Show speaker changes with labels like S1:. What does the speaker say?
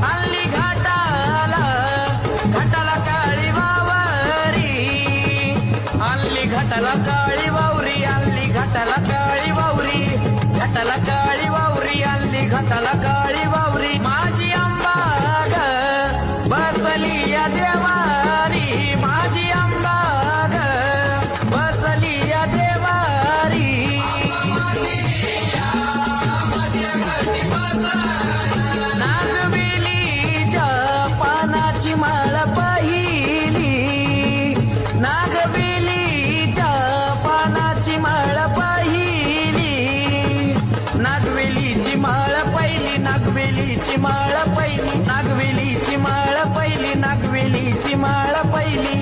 S1: आणली घाटाला घाटाला काळी वावरी आणली घाटाला काळी वावरी आणली घाटाला काळी वावरी घाटाला काळी वावरी आणली घाटाला काळी वावरी माझी आंबा ग बसली या देवारी माझी आंबा ग बसली या देवारी नागवेलीच्या पानाची माळ पहिली नागवेलीच्या पानाची माळ पहिली नागवेलीची माळ पहिली नागवेलीची माळ पहिली नागवेलीची माळ पहिली नागवेलीची माळ पहिली